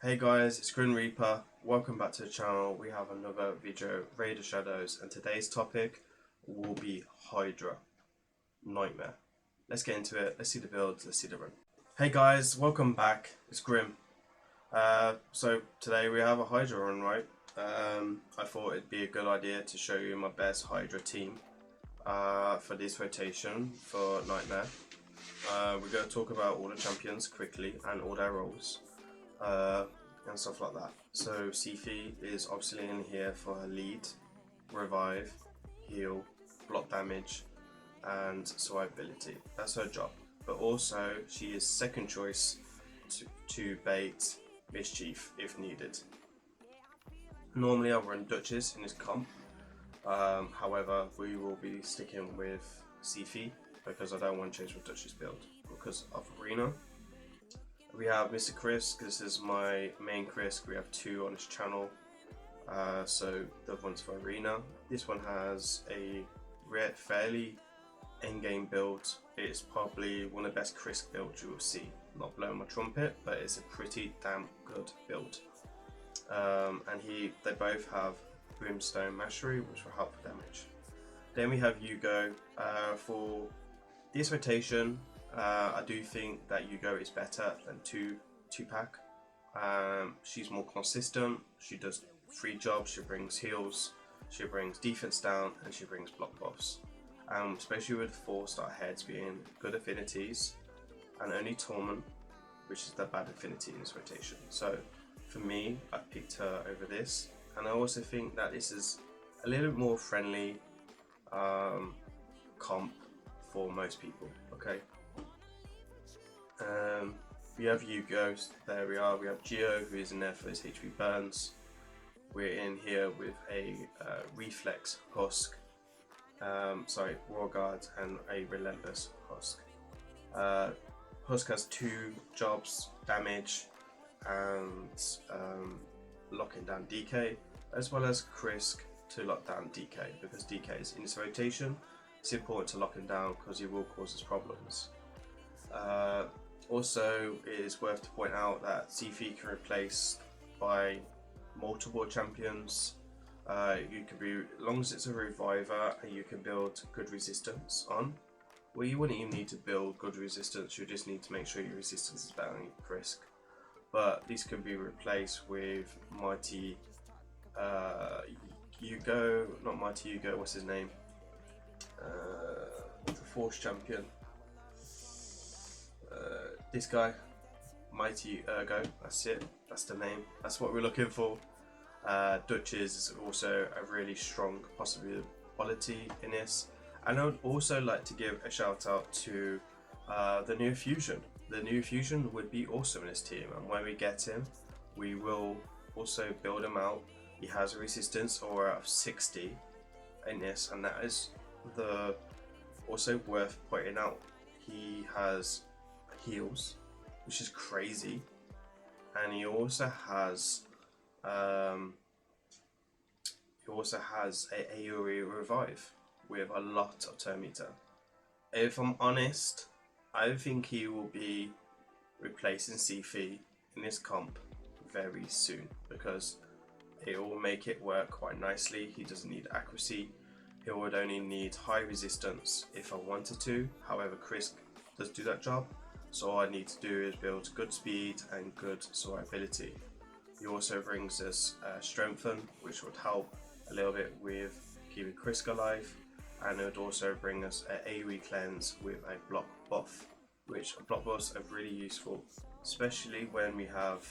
Hey guys, it's Grim Reaper. Welcome back to the channel. We have another video, Raider Shadows, and today's topic will be HYDRA, Nightmare. Let's get into it. Let's see the builds. Let's see the run. Hey guys, welcome back. It's Grim. So today we have a HYDRA run, right? I thought it'd be a good idea to show you my best HYDRA team for this rotation for Nightmare. We're going to talk about all the champions quickly and all their roles. And stuff like that. So Sifi is obviously in here for her lead, revive, heal, block damage, and survivability. That's her job. But also she is second choice to bait mischief if needed. Normally I run Duchess in this comp. However, we will be sticking with Sifi because I don't want to change my Duchess build because of Arena. We have Mr. Krisk. This is my main Krisk. We have two on this channel. So the one's for Arena. This one has a fairly in-game build. It's probably one of the best Krisk builds you will see. Not blowing my trumpet, but it's a pretty damn good build. And they both have Brimstone Mastery, which will help for damage. Then we have Hugo. For this rotation, I do think that Hugo is better than two-pack. She's more consistent. She does 3 jobs. She brings heals, she brings defense down, and she brings block buffs. Especially with 4-star heads being good affinities, and only Torment, which is the bad affinity in this rotation. So for me, I picked her over this, and I also think that this is a little bit more friendly comp for most people. Okay. We have Hugo, there we are. We have Geo, who is in there for his HP burns. We're in here with a Reflex Husk, War Guard, and a Relentless Husk. Husk has 2 jobs, damage and locking down DK, as well as Krisk to lock down DK, because DK is in this rotation. It's important to lock him down because he will cause us problems. Also, it is worth to point out that Sifi can replace by multiple champions. You can be, as long as it's a reviver and you can build good resistance on. Well, you wouldn't even need to build good resistance. You just need to make sure your resistance is better than Krisk. But these can be replaced with Mighty Hugo, not Mighty Hugo. What's his name? The Force champion. This guy, Mighty Ergo, that's it, that's the name, that's what we're looking for. Duchess is also a really strong possibility in this, and I would also like to give a shout out to the new Fusion. The new Fusion would be awesome in this team, and when we get him, we will also build him out. He has a resistance aura of 60 in this, and that is also worth pointing out. He has heals, which is crazy, and he also has a AoE revive with a lot of turn meter. If I'm honest, I think he will be replacing Sifi in this comp very soon, because it will make it work quite nicely. He doesn't need accuracy, he would only need high resistance if I wanted to. However, Krisk does do that job. So all I need to do is build good speed and good survivability. He also brings us Strengthen, which would help a little bit with keeping Krisk alive, and it would also bring us an AoE cleanse with a block buff, which block buffs are really useful, especially when we have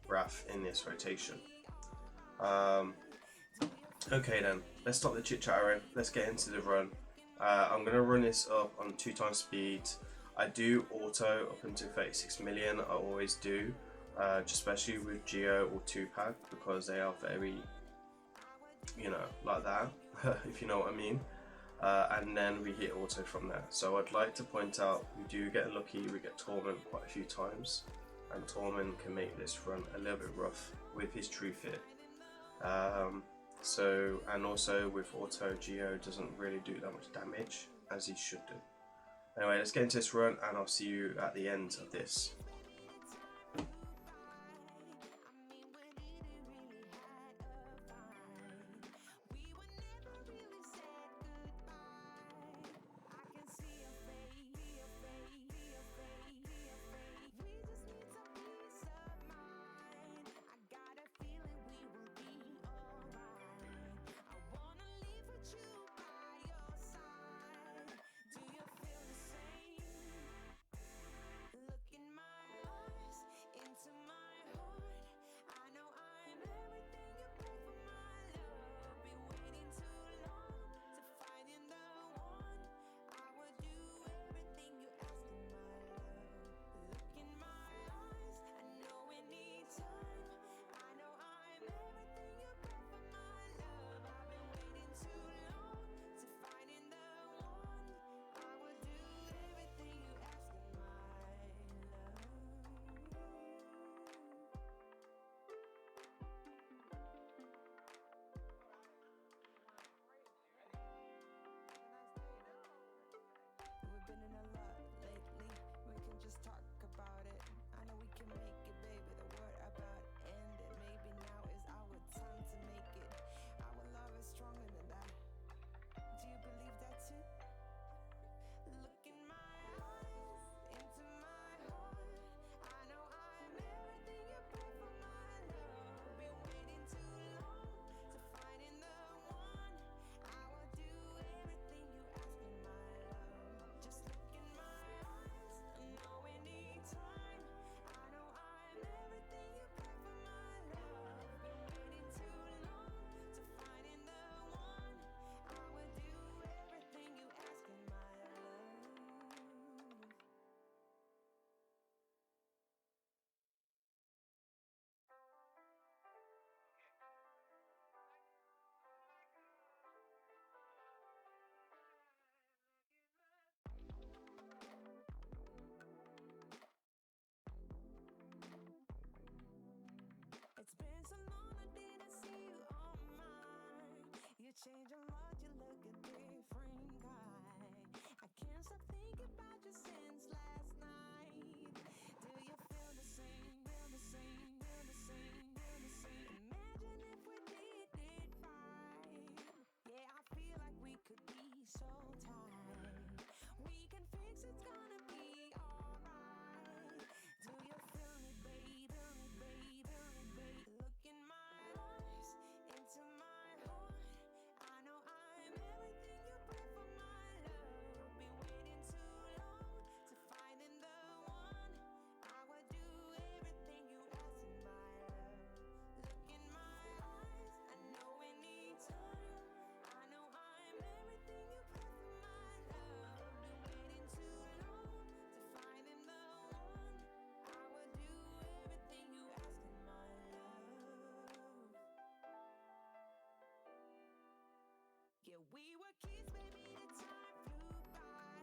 Wrath in this rotation. Okay then, let's stop the chit chattering, let's get into the run. I'm going to run this up on 2x speed. I do auto up until 36 million, I always do, especially with Geo or 2-pack, because they are very, like that, if you know what I mean. And then we hit auto from there. So I'd like to point out, we do get lucky, we get Torment quite a few times, and Torment can make this run a little bit rough with his True Fit. And also with auto, Geo doesn't really do that much damage as he should do. Anyway, let's get into this run, and I'll see you at the end of this. change a lot, you look a different guy. I can't stop thinking about you since last night. Do you feel the same, feel the same, feel the same, feel the same? Imagine if we did it right. Yeah, I feel like we could be so tight. We can fix it, it's gonna be alright. Do you feel me, babe? Feel me, babe? Feel me, babe? Look in my eyes, into my heart. I know I'm everything you pray for, my love. Been waiting too long to finding the one. I would do everything you ask in my love. Look in my eyes, I know we need time. I know I'm everything you pray for, my love. Been waiting too long to finding the one. I would do everything you ask in my love. Yeah, we were kids, baby, the time flew by.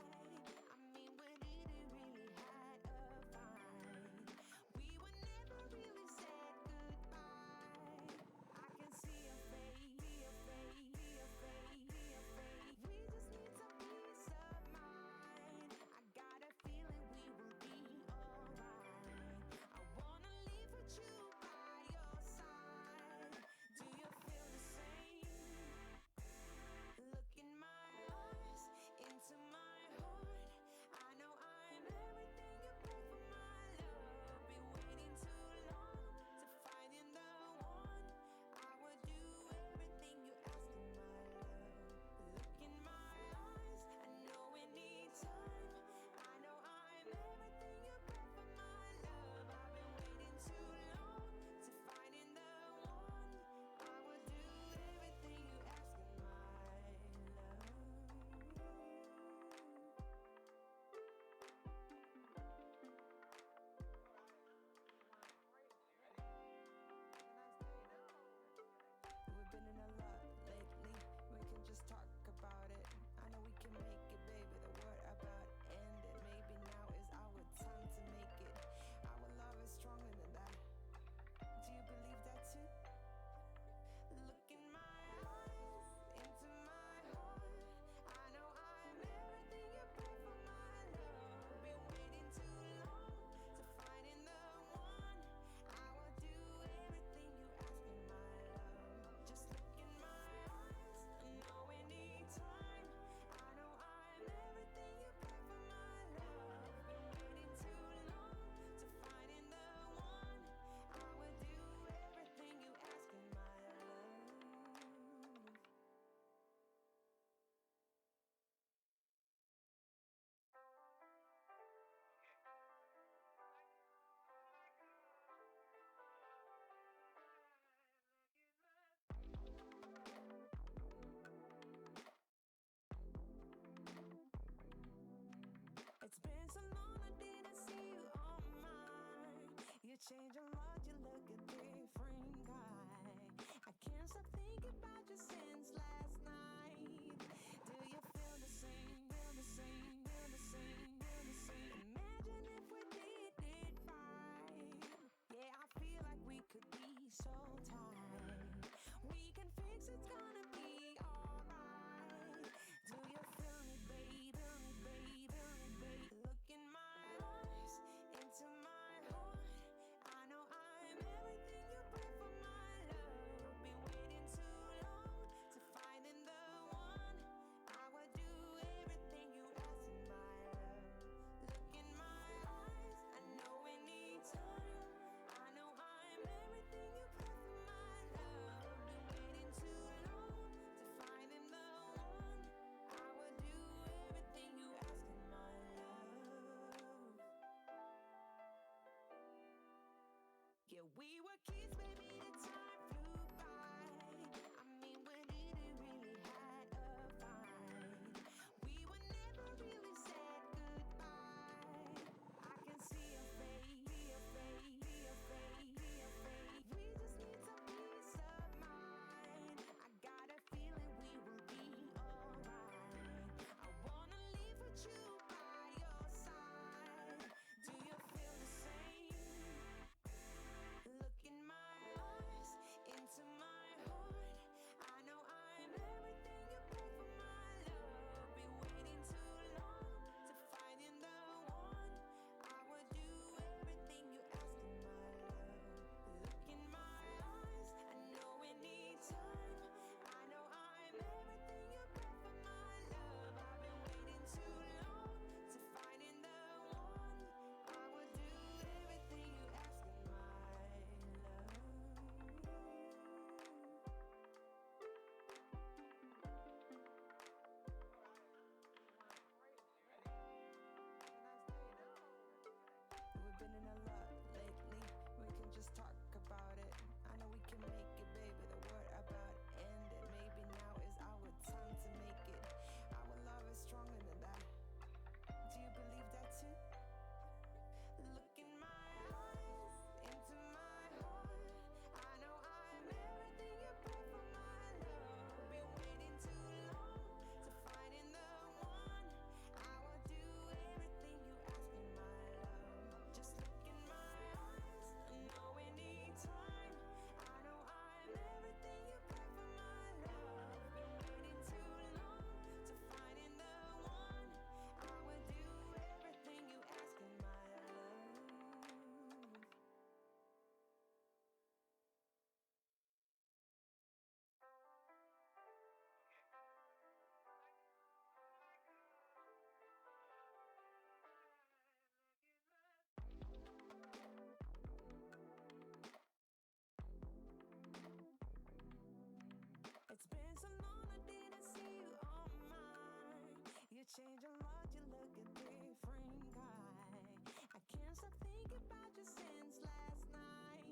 I mean, we didn't really had a fight. We were never really said goodbye. I can see your face, see your face, see your face, see your face. We just need some peace of mind. I got a feeling we will be alright. I wanna live with you by your side. Do you feel the same? Look in my eyes, into my heart. I know I'm everything you pray for, my love. Been waiting too long to finding the one. I would do everything you ask in my love. Look in my eyes, I know we need time. I know I'm everything you pray for, my love. I've been waiting too long to finding the one. I would do everything you ask in my love. We've been in a lot lately. We can just talk about it. I know we can make it, baby. The word about ended. Maybe now is our time to make it. Our love is stronger than that. Do you believe that too? Look in my eyes, into my heart. I know I'm everything you pray for, my love. Been waiting too long to finding the one. I will do everything you ask me, my love. Just look in my eyes, I know we need time. I know I'm everything you pray for, my love. Been waiting too long to finding the one. I will do everything you ask in my love. It's been so long I didn't see you on mine. You change a lot, you look a different guy. I can't stop thinking about you since last night. Do you feel the same, feel the same, feel the same, feel the same? Imagine if we did it right. Yeah, I feel like we could be so tight. We can fix it, it's gonna be alright. Do you feel me, babe? Feel me, babe? Feel me, babe? Look in my eyes, into my heart. I know I'm everything you pray for, my love. Been waiting too long to finding the one. I would do everything you ask in my love. Look in my eyes, I know we need time. I know I'm everything you pray for, my love. Been waiting too long to finding the one. I would do everything you ask in my love. Yeah, we were kids, baby, the time flew by. I mean, we didn't really had a fight. We were never really said goodbye. I can see your face, see your face, see your face, see your face. We just need some peace of mind. I got a feeling we will be alright. I wanna live with you by your side. Do you feel the same? Look in my eyes, change a lot, you look a different guy. I can't stop thinking about you since last night.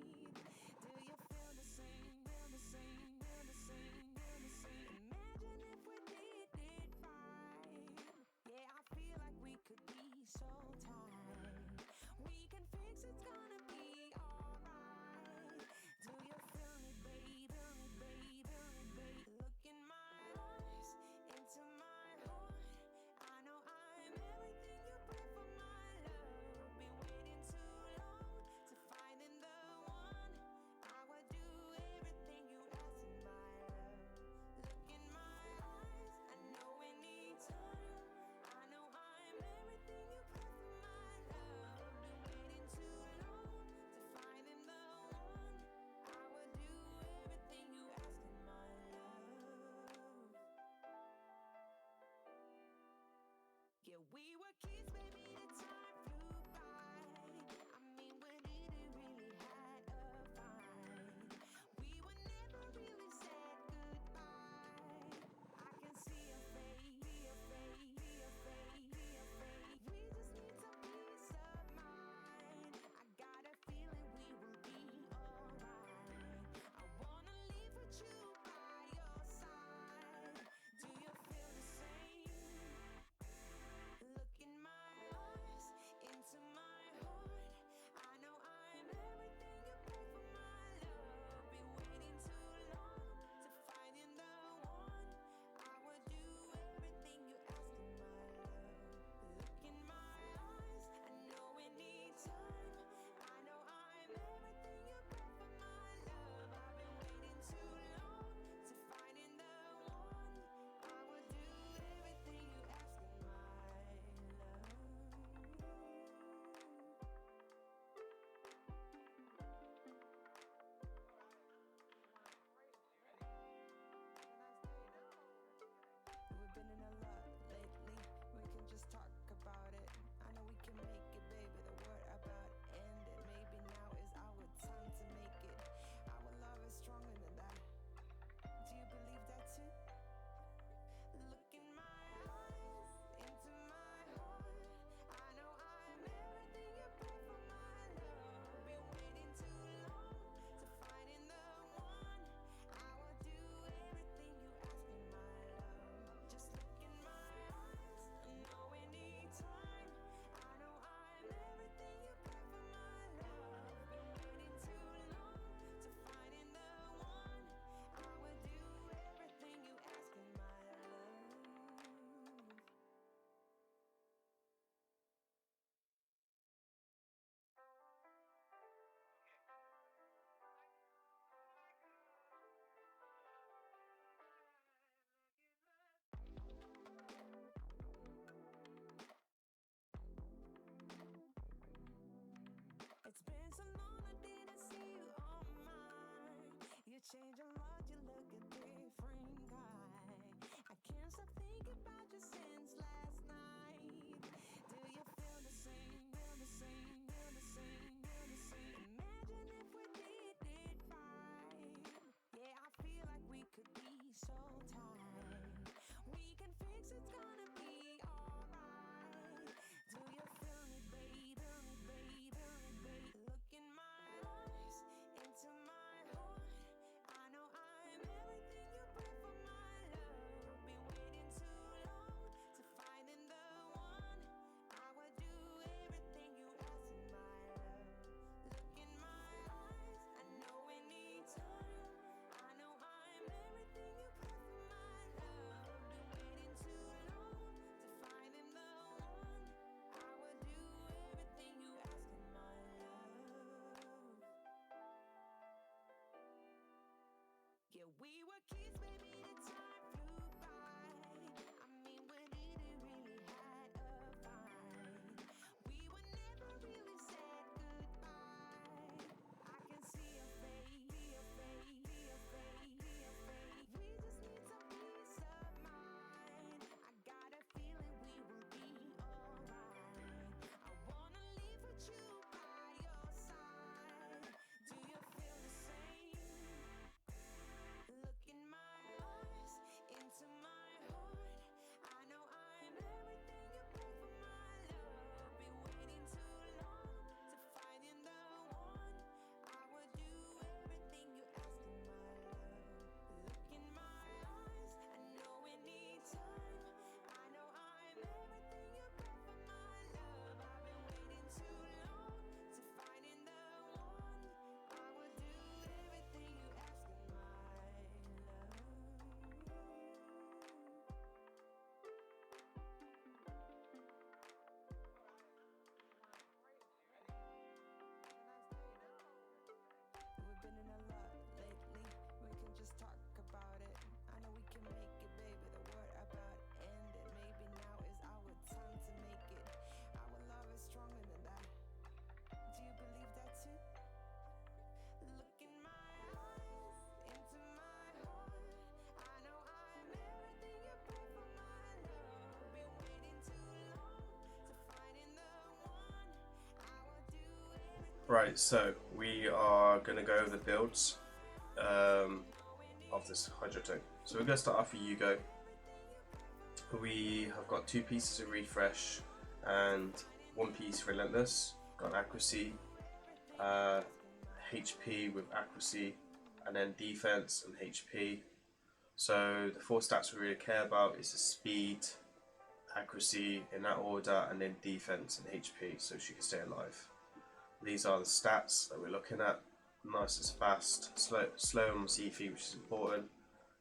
Do you feel the same, feel the same, feel the same, feel the same? Imagine if we did it right. Yeah, I feel like we could be so tight. We can fix it's gonna be alright. Do you feel me, babe? Feel me, babe? Feel me, babe? Look in my eyes, into my heart. I know I'm everything you pray for, my love. Been waiting too long to finding the one. I would do everything you ask in my love. Look in my eyes, I know we need time. I know I'm everything you pray for, my love. Been waiting too long to finding the one. I would do everything you ask in my love. Yeah, we were kids, baby, the time flew by. I mean, when did it really had a fight? We were never really said goodbye. I can see your face, see your face, see your face, see your face. We just need some peace of mind. I got a feeling we will be alright. I wanna live with you by your side. Do you feel the same? Look in my eyes, into my heart. I know I'm everything you pray for, my love. Been waiting too long to finding the one. I would do everything you ask in my love. Look in my eyes, I know we need time. I know I'm everything you pray for, my love. I've been waiting too long to finding the one. I would do everything you ask in my love. We've been in a lot lately. We can just talk about it. I know we can make it, baby. The word about ended. Maybe now is our time to make it. Our love is stronger than that. Do you believe that too? Look in my eyes, into my heart. I know I'm everything you pray for, my love. Been waiting too long to finding the one. I will do everything you ask in my love. Just look in my eyes, I know we need time. I know I'm everything you pray for, my love. Been waiting too long to finding the one. I will do everything you ask in my love. It's been so long I didn't see you on mine. You change a lot, you look a different guy. I can't stop thinking about you since last night. Do you feel the same, feel the same, feel the same, feel the same? Imagine if we did it right. Yeah, I feel like we could be so tight. We can fix it's gonna be alright. Do you feel me, babe? Feel me, babe? Feel me, babe? Look in my eyes, into my heart. I know I'm everything you pray for, my love. Been waiting too long to finding the one. I would do everything you ask in my love. Look in my eyes, I know we need time. I know I'm everything you pray for, my love. Been waiting too long to finding the one. I would do everything you ask in my love. Yeah, we were kids, baby, the time flew by. I mean, when did it really had a fight? We were never really said goodbye. I can see your face, see your face, see your face, see your face. We just need some peace of mind. I got a feeling we will be alright. I wanna live with you by your side. Do you feel the same? Look in my make it, baby. The word about ended. Maybe now is our time to make it. Our love is stronger than that. Do you believe that too? Look in my eyes, into my heart. I know I'm everything you pray for, my love. Been waiting too long to finding the one. I will do everything. Right, so we are going to go over the builds of this HYDRA tank. So we're going to start off with Yugo. We have got 2 pieces of refresh and 1 piece relentless. Got accuracy, HP with accuracy, and then defense and HP. So the 4 stats we really care about is the speed, accuracy in that order, and then defense and HP, so she can stay alive. These are the stats that we're looking at. Nice and fast, slow on CF, which is important,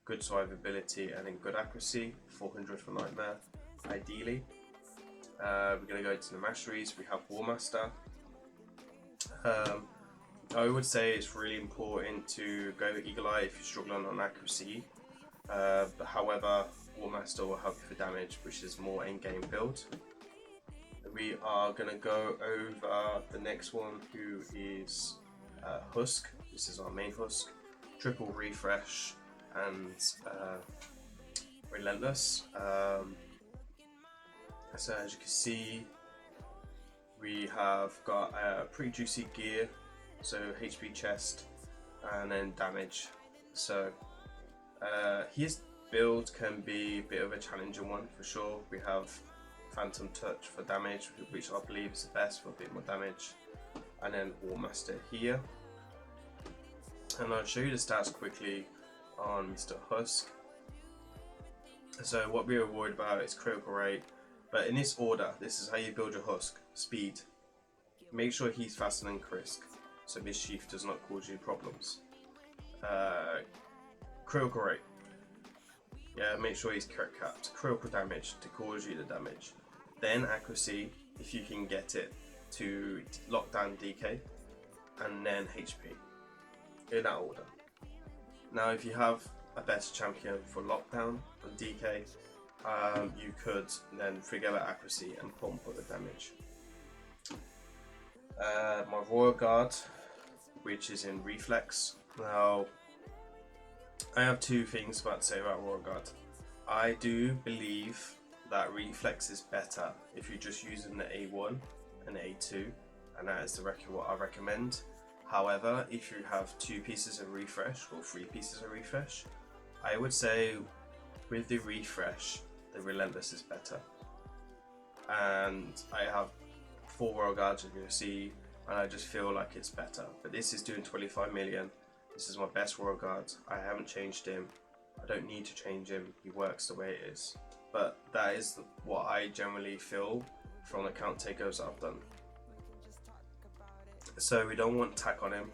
good survivability, and then good accuracy, 400 for Nightmare, ideally. We're going to go to the masteries. We have War Master. I would say it's really important to go Eagle Eye if you're struggling on accuracy. But however, War Master will help you for damage, which is more end-game build. We are going to go over the next one, who is Husk. This is our main Husk. Triple refresh and relentless. So as you can see, we have got a pretty juicy gear. So HP chest and then damage. So his build can be a bit of a challenging one for sure. We have Phantom Touch for damage, which I believe is the best for a bit more damage, and then War Master here. And I'll show you the stats quickly on Mr. Husk. So what we are worried about is critical rate, but in this order, this is how you build your Husk. Speed. Make sure he's faster than Krisk, so mischief does not cause you problems. Critical rate. Yeah, make sure he's capped. Critical damage to cause you the damage. Then accuracy, if you can get it to lock down DK, and then HP. In that order. Now, if you have a better champion for lockdown and DK, you could then forget about accuracy and pump up the damage. My Royal Guard, which is in reflex. Now, I have 2 things about to say about Royal Guard. I do believe that reflex is better if you're just using the A1 and A2, and that is what I recommend. However, if you have 2 pieces of refresh or 3 pieces of refresh, I would say with the refresh, the relentless is better. And I have 4 Royal Guards, as you can see, and I just feel like it's better. But this is doing 25 million. This is my best Royal Guard. I haven't changed him. I don't need to change him. He works the way it is. But that is what I generally feel from the count takeovers I've done. So we don't want attack on him.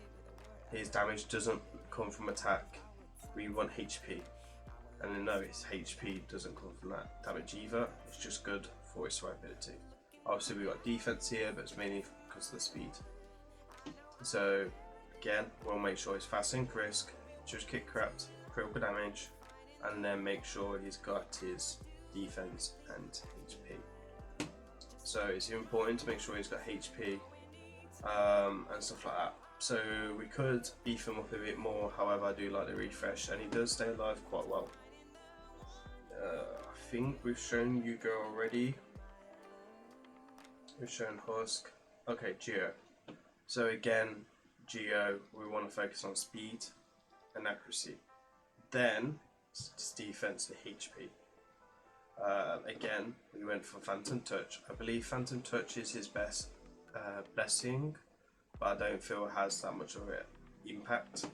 His damage doesn't come from attack. We want HP. And no, his HP doesn't come from that damage either. It's just good for his survivability. Obviously we've got defense here, but it's mainly because of the speed. So again, we'll make sure he's fast and Krisk, just kick crapped, critical damage, and then make sure he's got his defense and HP. So it's important to make sure he's got HP and stuff like that. So we could beef him up a bit more, however I do like the refresh, and he does stay alive quite well. I think we've shown Yugo already. We've shown Husk. Okay, Geo. So again, Geo, we want to focus on speed and accuracy. Then it's defense and HP. Again, we went for Phantom Touch. I believe Phantom Touch is his best blessing, but I don't feel it has that much of an impact.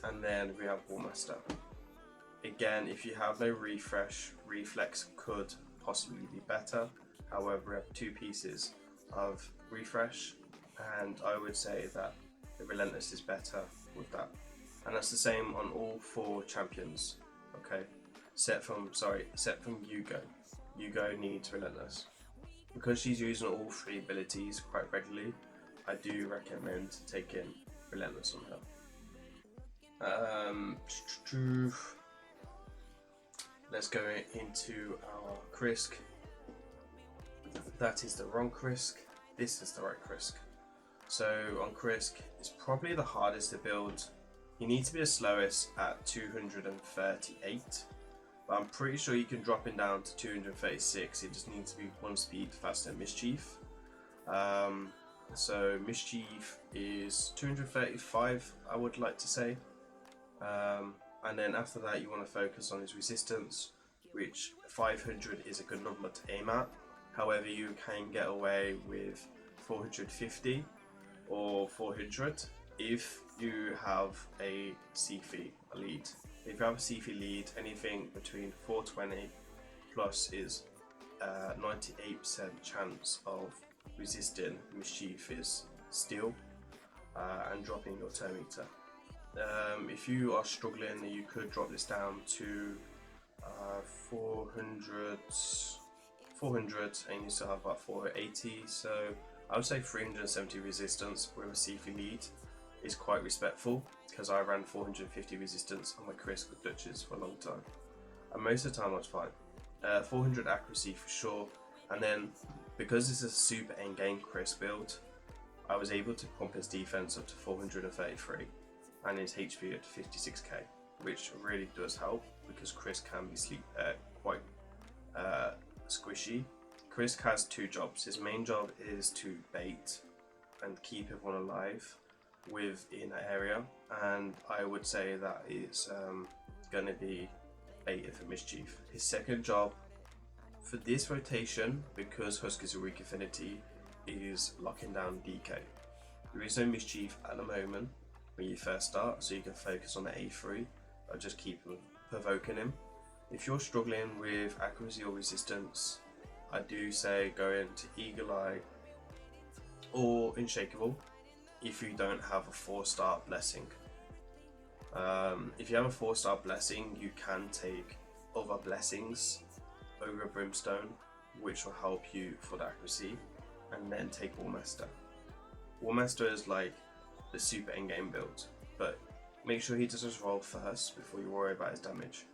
And then we have War Master. Again, if you have no refresh, reflex could possibly be better. However, we have 2 pieces of refresh, and I would say that the relentless is better with that. And that's the same on all 4 champions. Okay, except from Yugo. Yugo needs relentless. Because she's using all 3 abilities quite regularly, I do recommend taking relentless on her. let's go into our Krisk. That is the wrong Krisk. This is the right Krisk. So on Krisk, it's probably the hardest to build. You need to be the slowest at 238, but I'm pretty sure you can drop it down to 236. It just needs to be one speed faster than Mischief. So Mischief is 235, I would like to say. And then after that, you want to focus on his resistance, which 500 is a good number to aim at. However, you can get away with 450 or 400 if you have a CFI lead. If you have a CFI lead, anything between 420 plus is 98% chance of resisting Mischief's steel and dropping your turn meter. If you are struggling, you could drop this down to 400 and you still have about 480, so I would say 370 resistance with a CFI lead is quite respectful, because I ran 450 resistance on my Krisk with Dutches for a long time, and most of the time I was fine. 400 accuracy for sure, and then because this is a super endgame Krisk build, I was able to pump his defense up to 433 and his HP at 56k, which really does help because Krisk can be quite squishy. Krisk has two jobs. His main job is to bait and keep everyone alive within an area, and I would say that is going to be baited for Mischief. His second job for this rotation, because Husk is a weak affinity, is locking down DK. There is no Mischief at the moment when you first start, so you can focus on the A3 or just keep provoking him. If you're struggling with accuracy or resistance, I do say go into Eagle Eye or Unshakable if you don't have a 4-star blessing. If you have a 4-star blessing, you can take other blessings over Brimstone, which will help you for the accuracy, and then take Warmaster. Warmaster is like the super endgame build, but make sure he does his roll first before you worry about his damage.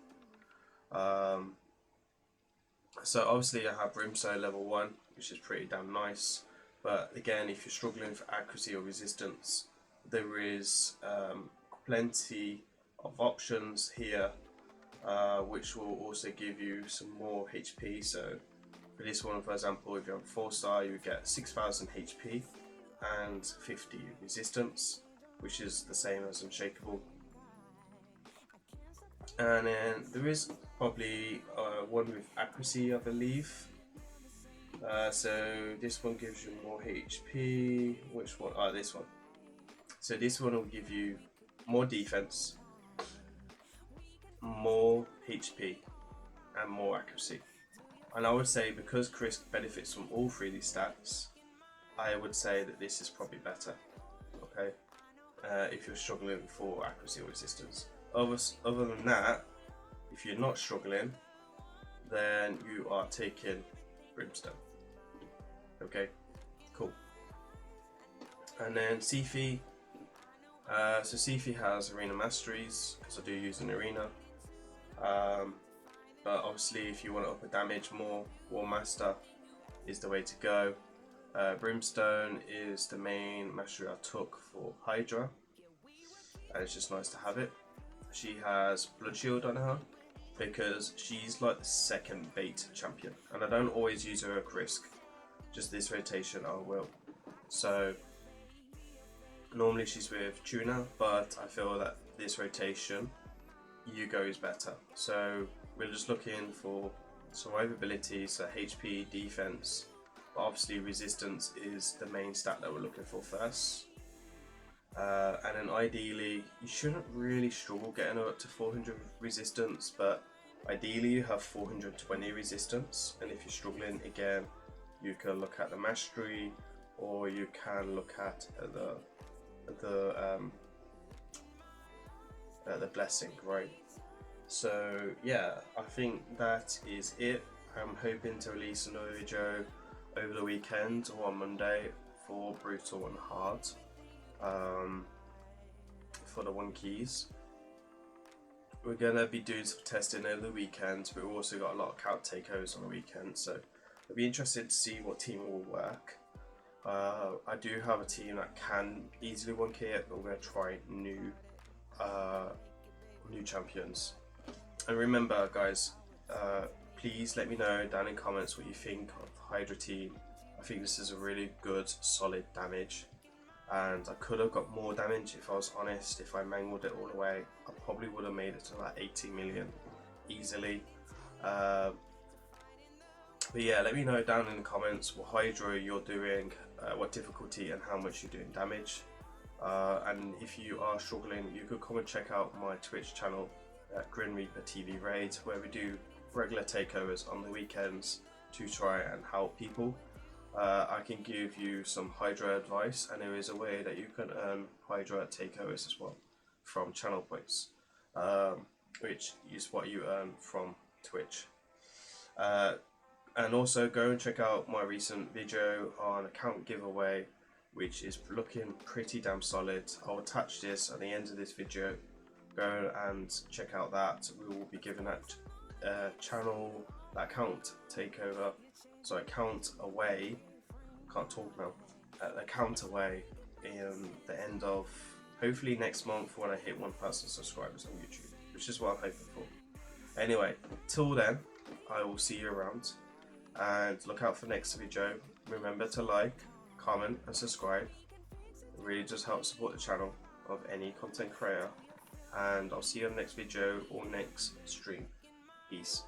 So obviously I have Brimstone level 1, which is pretty damn nice, but again, if you're struggling for accuracy or resistance, there is plenty of options here, which will also give you some more HP. So for this one, for example, if you have a 4-star, you get 6000 HP and 50 resistance, which is the same as Unshakable. And then there is probably one with accuracy, I believe. So this one gives you more HP. Which one? This one. So this one will give you more defense, more HP, and more accuracy. And I would say because Krisk benefits from all three of these stats, I would say that this is probably better. Okay, if you're struggling for accuracy or resistance. Other than that, if you're not struggling, then you are taking Brimstone. Okay, cool. And then CFI. So CFI has Arena Masteries, because I do use an Arena. But obviously if you want to up the damage more, Warmaster is the way to go. Brimstone is the main mastery I took for HYDRA, and it's just nice to have it. She has Blood Shield on her because she's like the second bait champion, and I don't always use her at Krisk, just this rotation I will. So normally she's with Tuna, but I feel that this rotation Yugo is better. So we're just looking for survivability, so HP, defense, but obviously resistance is the main stat that we're looking for first. And then ideally, you shouldn't really struggle getting up to 400 resistance, but ideally you have 420 resistance, and if you're struggling, again, you can look at the mastery, or you can look at the blessing, right? So yeah, I think that is it. I'm hoping to release another video over the weekend or on Monday for Brutal and Hard, for the 1 keys. we're gonna be doing some testing over the weekend. We've also got a lot of count takeovers on the weekend, so I'd be interested to see what team will work. I do have a team that can easily 1k it, but we're gonna try new champions. And remember, guys, please let me know down in comments what you think of the Hydra team. I think this is a really good, solid damage, and I could have got more damage if I was honest. If I mangled it all the way, I probably would have made it to like 80 million easily. But yeah, let me know down in the comments what Hydra you're doing, what difficulty and how much you're doing damage. And if you are struggling, you could come and check out my Twitch channel, Grim Reaper TV Raid, where we do regular takeovers on the weekends to try and help people. I can give you some Hydra advice, and there is a way that you can earn Hydra takeovers as well from channel points, which is what you earn from Twitch. And also go and check out my recent video on account giveaway, which is looking pretty damn solid. I'll attach this at the end of this video. Go and check out that. We will be giving that channel, that account takeover, so account away, can't talk now, account away in the end of hopefully next month when I hit 1,000 subscribers on YouTube, which is what I'm hoping for. Anyway, till then, I will see you around, and look out for next video. Remember to like, comment and subscribe. It really just helps support the channel of any content creator, and I'll see you on the next video or next stream. Peace.